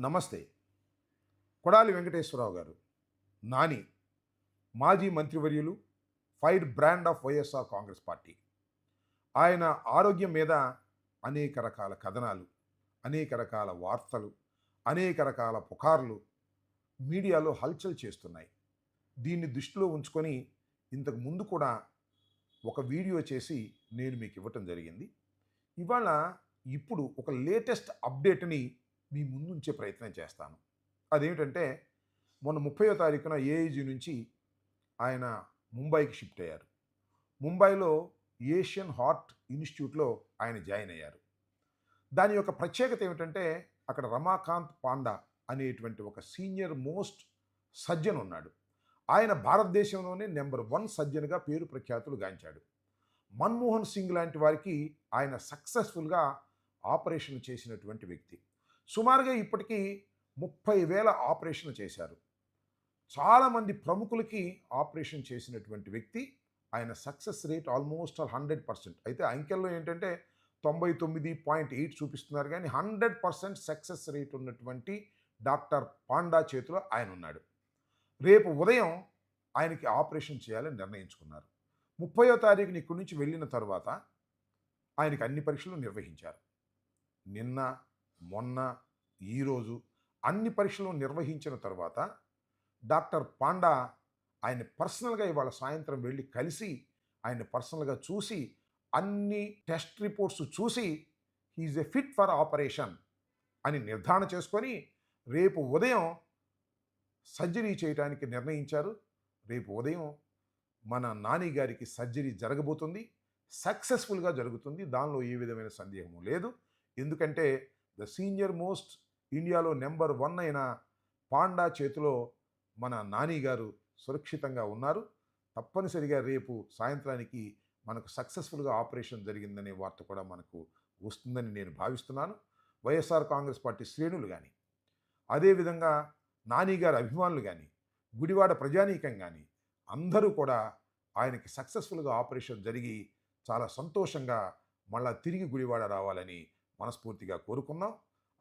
నమస్తే. కొడాలి వెంకటేశ్వరరావు గారు, నాని, మాజీ మంత్రివర్యులు, fire brand of YSR Congress party. ఆయన ఆరోగ్యం మీద అనేక రకాల కథనాలు, అనేక రకాల వార్తలు, అనేక రకాల పుకార్లు మీడియాలో హల్చల్ చేస్తున్నాయి. దీన్ని దృష్టిలో ఉంచుకొని ఇంతకు ముందు కూడా ఒక వీడియో చేసి నేను మీకు ఇవ్వటం జరిగింది. ఇవాళ ఇప్పుడు ఒక లేటెస్ట్ అప్డేట్ని మీ ముందు ఉంచే ప్రయత్నం చేస్తాను. అదేమిటంటే, మొన్న 30వ తారీఖున ఏఐజీ నుంచి ఆయన ముంబైకి షిఫ్ట్ అయ్యారు. ముంబైలో ఏషియన్ హార్ట్ ఇన్స్టిట్యూట్లో ఆయన జాయిన్ అయ్యారు. దాని యొక్క ప్రత్యేకత ఏమిటంటే, అక్కడ రమాకాంత్ పాండా అనేటువంటి ఒక సీనియర్ మోస్ట్ సర్జన్ ఉన్నాడు. ఆయన భారతదేశంలోనే నెంబర్ 1 సర్జన్గా పేరు ప్రఖ్యాతులు గాంచాడు. మన్మోహన్ సింగ్ లాంటి వారికి ఆయన సక్సెస్ఫుల్గా ఆపరేషన్ చేసినటువంటి వ్యక్తి. సుమారుగా ఇప్పటికీ 30,000 ఆపరేషన్లు చేశారు. చాలామంది ప్రముఖులకి ఆపరేషన్ చేసినటువంటి వ్యక్తి. ఆయన సక్సెస్ రేట్ ఆల్మోస్ట్ 100%. అయితే అంకెల్లో ఏంటంటే 99.8 చూపిస్తున్నారు, కానీ 100% సక్సెస్ రేట్ ఉన్నటువంటి డాక్టర్ పాండా చేతిలో ఆయన ఉన్నాడు. రేపు ఉదయం ఆయనకి ఆపరేషన్ చేయాలని నిర్ణయించుకున్నారు. 30వ తారీఖున ఇక్కడి నుంచి వెళ్ళిన తర్వాత ఆయనకి అన్ని పరీక్షలు నిర్వహించారు. నిన్న, మొన్న, ఈరోజు అన్ని పరీక్షలు నిర్వహించిన తర్వాత డాక్టర్ పాండా ఆయన పర్సనల్గా ఇవాళ సాయంత్రం వెళ్ళి కలిసి ఆయన పర్సనల్గా చూసి అన్ని టెస్ట్ రిపోర్ట్స్ చూసి he is a fit for operation అని నిర్ధారణ చేసుకొని రేపు ఉదయం సర్జరీ చేయడానికి నిర్ణయించారు. రేపు ఉదయం మన నాని గారికి సర్జరీ జరగబోతుంది. సక్సెస్ఫుల్గా జరుగుతుంది, దానిలో ఏ విధమైన సందేహము లేదు. ఎందుకంటే ద సీనియర్ మోస్ట్ ఇండియాలో నెంబర్ 1 అయిన పాండా చేతిలో మన నాని గారు సురక్షితంగా ఉన్నారు. తప్పనిసరిగా రేపు సాయంత్రానికి మనకు సక్సెస్ఫుల్గా ఆపరేషన్ జరిగిందనే వార్త కూడా మనకు వస్తుందని నేను భావిస్తున్నాను. వైఎస్ఆర్ కాంగ్రెస్ పార్టీ శ్రేణులు కానీ, అదేవిధంగా నాని గారి అభిమానులు కానీ, గుడివాడ ప్రజానీకం కానీ అందరూ కూడా ఆయనకి సక్సెస్ఫుల్గా ఆపరేషన్ జరిగి చాలా సంతోషంగా మళ్ళా తిరిగి గుడివాడ రావాలని మనస్ఫూర్తిగా కోరుకున్నాం.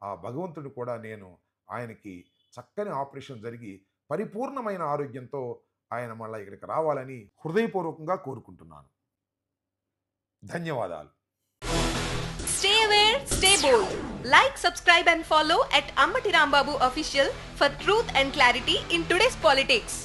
ఆ భగవంతుడు కూడా నేను ఆయనకి చక్కని ఆపరేషన్ జరిగి పరిపూర్ణమైన ఆరోగ్యంతో ఆయన మళ్ళీ ఇక్కడికి రావాలని హృదయపూర్వకంగా కోరుకుంటున్నాను. ధన్యవాదాలు. Stay aware, stay bold. Like, subscribe and follow at Ammati Rambabu Official for truth and clarity in today's politics.